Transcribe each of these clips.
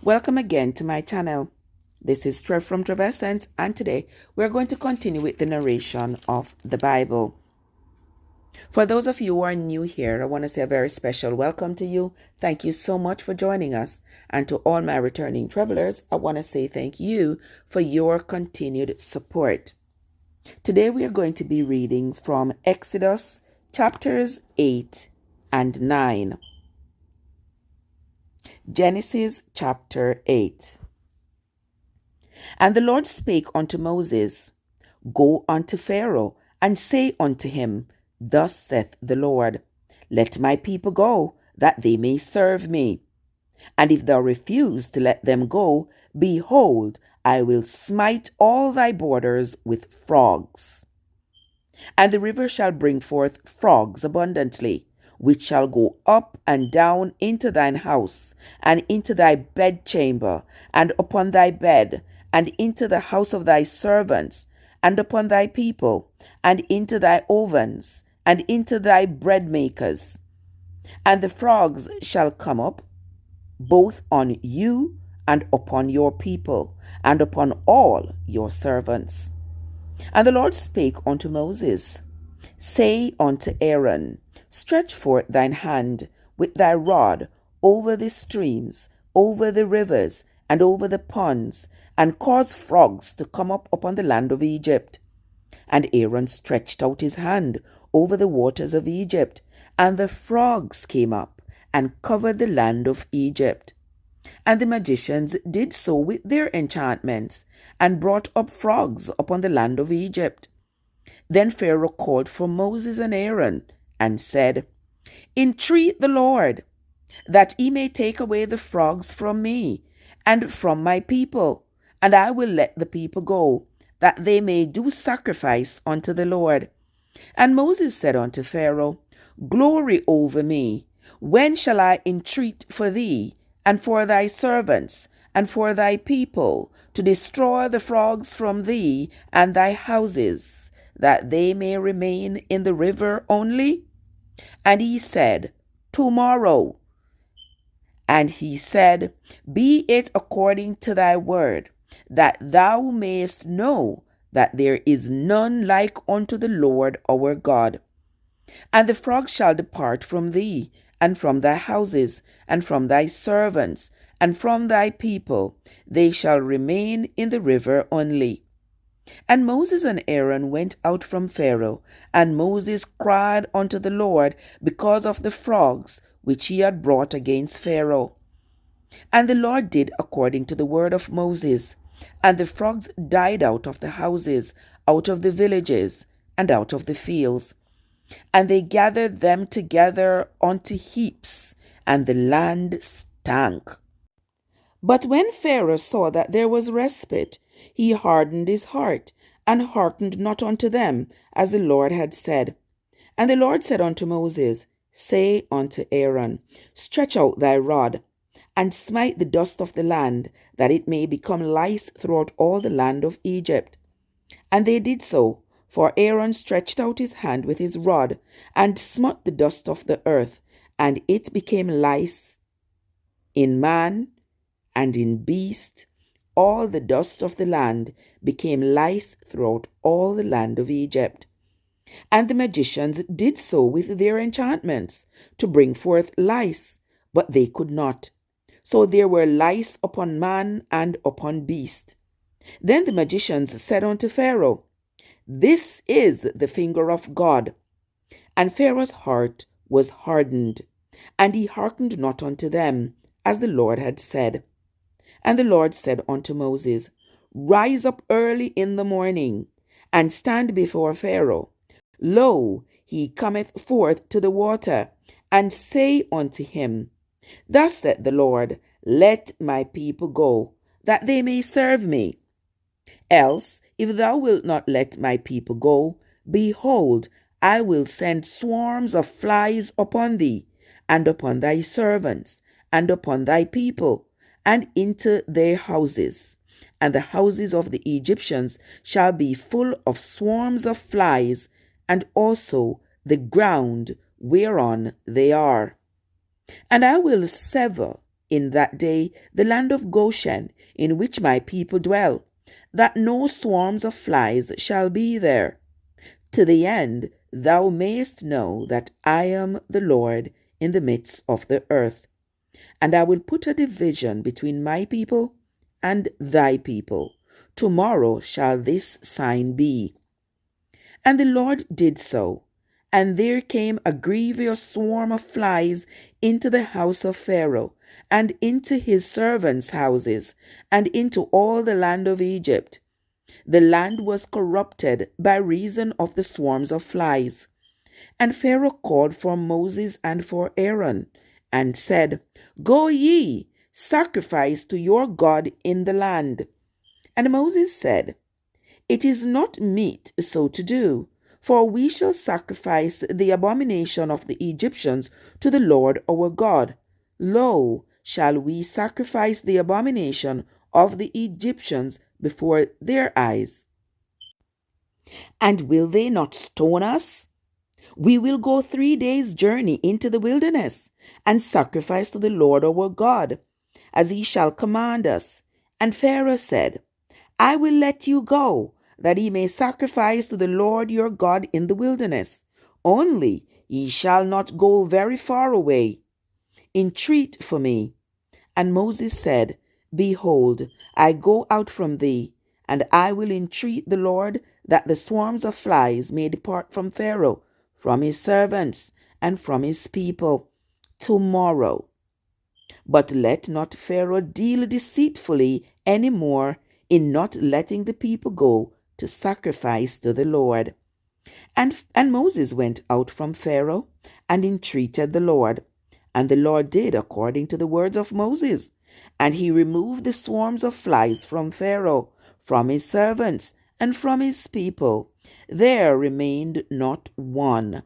Welcome again to my channel. This is Trev from Trev, and today we're going to continue with the narration of the Bible. For those of you who are new here, I want to say a very special welcome to you. Thank you so much for joining us. And to all my returning travelers, I want to say thank you for your continued support. Today we are going to be reading from Exodus chapters 8 and 9. Genesis chapter 8. And the Lord spake unto Moses, Go unto Pharaoh, and say unto him, Thus saith the Lord, Let my people go, that they may serve me. And if thou refuse to let them go, behold, I will smite all thy borders with frogs. And the river shall bring forth frogs abundantly, which shall go up and down into thine house, and into thy bedchamber, and upon thy bed, and into the house of thy servants, and upon thy people, and into thy ovens, and into thy bread makers. And the frogs shall come up, both on you and upon your people, and upon all your servants. And the Lord spake unto Moses, Say unto Aaron, Stretch forth thine hand with thy rod over the streams, over the rivers, and over the ponds, and cause frogs to come up upon the land of Egypt. And Aaron stretched out his hand over the waters of Egypt, and the frogs came up and covered the land of Egypt. And the magicians did so with their enchantments, and brought up frogs upon the land of Egypt. Then Pharaoh called for Moses and Aaron, and said, Entreat the Lord, that he may take away the frogs from me, and from my people, and I will let the people go, that they may do sacrifice unto the Lord. And Moses said unto Pharaoh, Glory over me, when shall I entreat for thee, and for thy servants, and for thy people, to destroy the frogs from thee and thy houses, that they may remain in the river only? And he said, Tomorrow. And he said, Be it according to thy word, that thou mayest know that there is none like unto the Lord our God. And the frogs shall depart from thee, and from thy houses, and from thy servants, and from thy people. They shall remain in the river only. And Moses and Aaron went out from Pharaoh, and Moses cried unto the Lord because of the frogs which he had brought against Pharaoh. And the Lord did according to the word of Moses, and the frogs died out of the houses, out of the villages, and out of the fields. And they gathered them together unto heaps, and the land stank. But when Pharaoh saw that there was respite, he hardened his heart, and hearkened not unto them, as the Lord had said. And the Lord said unto Moses, Say unto Aaron, Stretch out thy rod, and smite the dust of the land, that it may become lice throughout all the land of Egypt. And they did so, for Aaron stretched out his hand with his rod, and smote the dust of the earth, and it became lice in man and in beast. All the dust of the land became lice throughout all the land of Egypt. And the magicians did so with their enchantments, to bring forth lice, but they could not. So there were lice upon man and upon beast. Then the magicians said unto Pharaoh, This is the finger of God. And Pharaoh's heart was hardened, and he hearkened not unto them, as the Lord had said. And the Lord said unto Moses, Rise up early in the morning, and stand before Pharaoh. Lo, he cometh forth to the water, and say unto him, Thus saith the Lord, Let my people go, that they may serve me. Else, if thou wilt not let my people go, behold, I will send swarms of flies upon thee, and upon thy servants, and upon thy people, and into their houses. And the houses of the Egyptians shall be full of swarms of flies, and also the ground whereon they are. And I will sever in that day the land of Goshen, in which my people dwell, that no swarms of flies shall be there, to the end thou mayest know that I am the Lord in the midst of the earth. And I will put a division between my people and thy people. Tomorrow shall this sign be. And the Lord did so. And there came a grievous swarm of flies into the house of Pharaoh, and into his servants' houses, and into all the land of Egypt. The land was corrupted by reason of the swarms of flies. And Pharaoh called for Moses and for Aaron, and said, Go ye, sacrifice to your God in the land. And Moses said, It is not meet so to do, for we shall sacrifice the abomination of the Egyptians to the Lord our God. Lo, shall we sacrifice the abomination of the Egyptians before their eyes? And will they not stone us? We will go 3 days' journey into the wilderness, and sacrifice to the Lord our God, as he shall command us. And Pharaoh said, I will let you go, that ye may sacrifice to the Lord your God in the wilderness. Only ye shall not go very far away. Entreat for me. And Moses said, Behold, I go out from thee, and I will entreat the Lord that the swarms of flies may depart from Pharaoh, from his servants, and from his people, tomorrow. But let not Pharaoh deal deceitfully any more in not letting the people go to sacrifice to the Lord. And Moses went out from Pharaoh and entreated the Lord. And the Lord did according to the words of Moses. And he removed the swarms of flies from Pharaoh, from his servants, and from his people. There remained not one.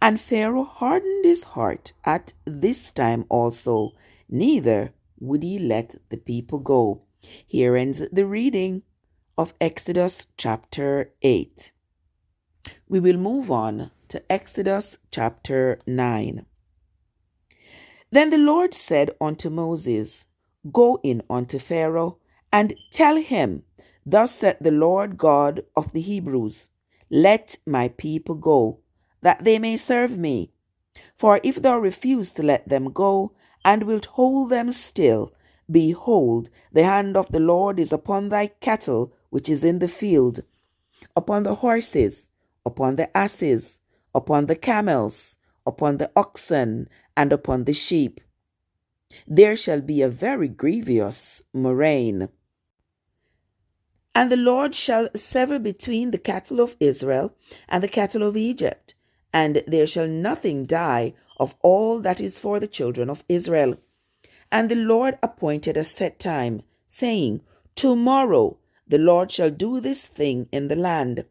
And Pharaoh hardened his heart at this time also, neither would he let the people go. Here ends the reading of Exodus chapter 8. We will move on to Exodus chapter 9. Then the Lord said unto Moses, Go in unto Pharaoh, and tell him, Thus saith the Lord God of the Hebrews, Let my people go, that they may serve me. For if thou refuse to let them go, and wilt hold them still, behold, the hand of the Lord is upon thy cattle which is in the field, upon the horses, upon the asses, upon the camels, upon the oxen, and upon the sheep. There shall be a very grievous murrain. And the Lord shall sever between the cattle of Israel and the cattle of Egypt, and there shall nothing die of all that is for the children of Israel. And the Lord appointed a set time, saying, Tomorrow the Lord shall do this thing in the land.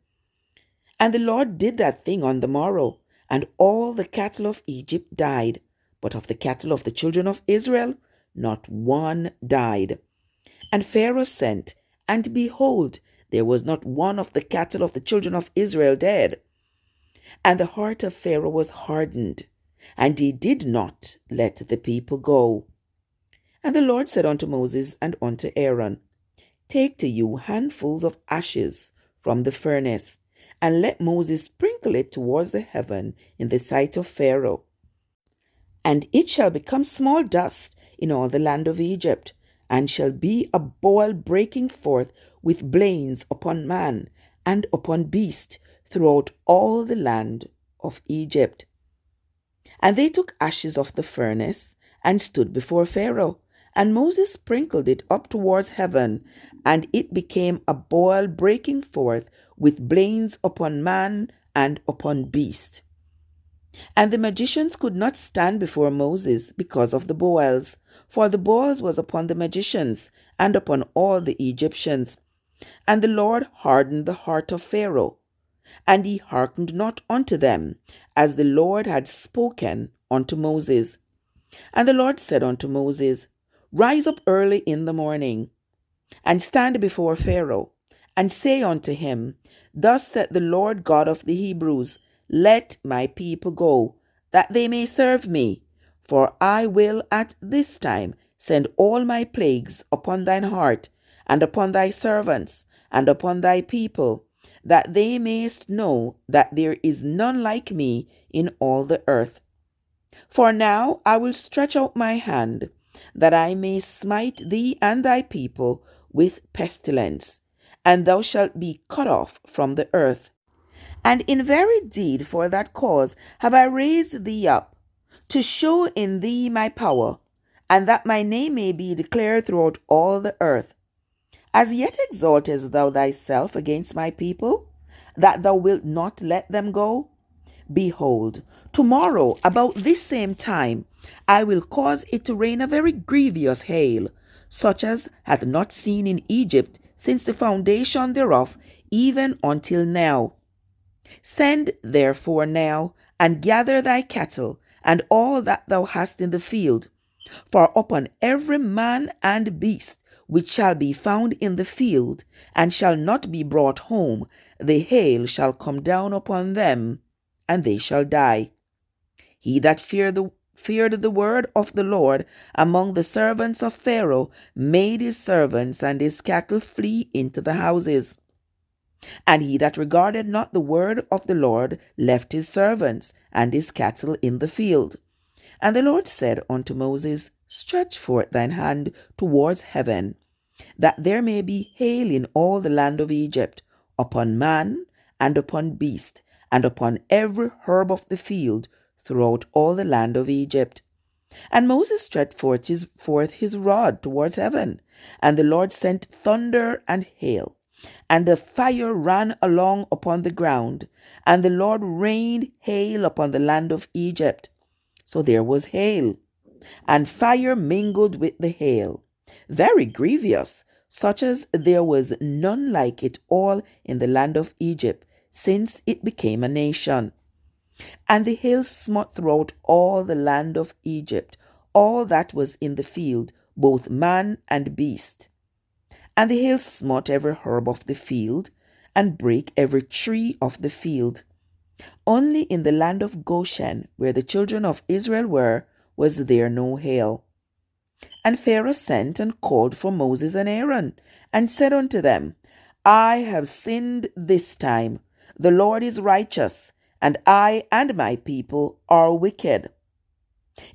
And the Lord did that thing on the morrow, and all the cattle of Egypt died, but of the cattle of the children of Israel not one died. And Pharaoh sent, and behold, there was not one of the cattle of the children of Israel dead. And the heart of Pharaoh was hardened, and he did not let the people go. And the Lord said unto Moses and unto Aaron, Take to you handfuls of ashes from the furnace, and let Moses sprinkle it towards the heaven in the sight of Pharaoh. And it shall become small dust in all the land of Egypt, and shall be a boil breaking forth with blains upon man and upon beast throughout all the land of Egypt. And they took ashes of the furnace and stood before Pharaoh, and Moses sprinkled it up towards heaven, and it became a boil breaking forth with blains upon man and upon beast. And the magicians could not stand before Moses because of the boils, for the boils was upon the magicians and upon all the Egyptians. And the Lord hardened the heart of Pharaoh, and he hearkened not unto them, as the Lord had spoken unto Moses. And the Lord said unto Moses, Rise up early in the morning, and stand before Pharaoh, and say unto him, Thus saith the Lord God of the Hebrews, Let my people go, that they may serve me. For I will at this time send all my plagues upon thine heart, and upon thy servants, and upon thy people, that they mayst know that there is none like me in all the earth. For now I will stretch out my hand, that I may smite thee and thy people with pestilence, and thou shalt be cut off from the earth. And in very deed for that cause have I raised thee up, to show in thee my power, and that my name may be declared throughout all the earth. As yet exaltest thou thyself against my people, that thou wilt not let them go? Behold, tomorrow about this same time I will cause it to rain a very grievous hail, such as hath not seen in Egypt since the foundation thereof, even until now. Send therefore now, and gather thy cattle, and all that thou hast in the field. For upon every man and beast which shall be found in the field, and shall not be brought home, the hail shall come down upon them, and they shall die. He that feared the word of the Lord among the servants of Pharaoh made his servants and his cattle flee into the houses. And he that regarded not the word of the Lord left his servants and his cattle in the field. And the Lord said unto Moses, Stretch forth thine hand towards heaven, that there may be hail in all the land of Egypt, upon man, and upon beast, and upon every herb of the field, throughout all the land of Egypt. And Moses stretched forth his rod towards heaven, and the Lord sent thunder and hail, and the fire ran along upon the ground, and the Lord rained hail upon the land of Egypt. So there was hail, and fire mingled with the hail, very grievous, such as there was none like it all in the land of Egypt, since it became a nation. And the hail smote throughout all the land of Egypt, all that was in the field, both man and beast. And the hail smote every herb of the field, and brake every tree of the field. Only in the land of Goshen, where the children of Israel were, was there no hail. And Pharaoh sent and called for Moses and Aaron, and said unto them, I have sinned this time. The Lord is righteous, and I and my people are wicked.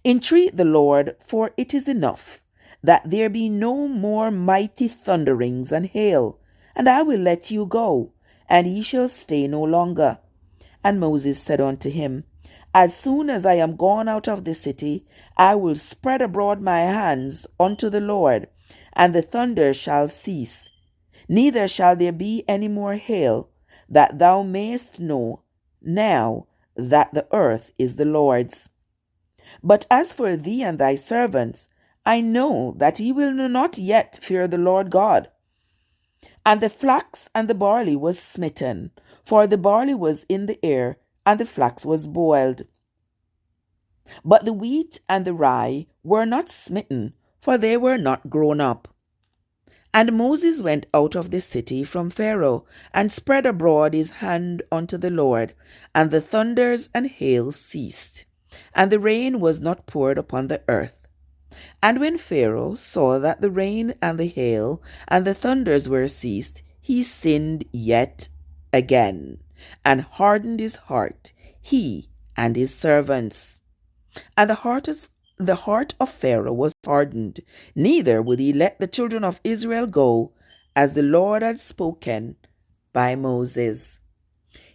Entreat the Lord, for it is enough, that there be no more mighty thunderings and hail, and I will let you go, and ye shall stay no longer. And Moses said unto him, As soon as I am gone out of the city, I will spread abroad my hands unto the Lord, and the thunder shall cease. Neither shall there be any more hail, that thou mayest know now that the earth is the Lord's. But as for thee and thy servants, I know that ye will not yet fear the Lord God. And the flax and the barley was smitten, for the barley was in the air, and the flax was boiled. But the wheat and the rye were not smitten, for they were not grown up. And Moses went out of the city from Pharaoh, and spread abroad his hand unto the Lord, and the thunders and hail ceased, and the rain was not poured upon the earth. And when Pharaoh saw that the rain and the hail and the thunders were ceased, he sinned yet again, and hardened his heart, he and his servants. And the heart of Pharaoh was hardened, neither would he let the children of Israel go, as the Lord had spoken by Moses.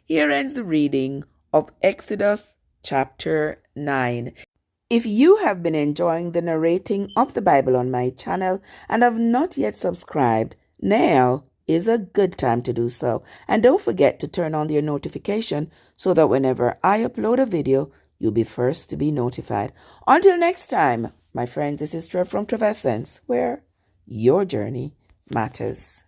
Here ends the reading of Exodus chapter 9. If you have been enjoying the narrating of the Bible on my channel and have not yet subscribed, now is a good time to do so. And don't forget to turn on your notification so that whenever I upload a video, you'll be first to be notified. Until next time, my friends, this is Trev from Trev Essence, where your journey matters.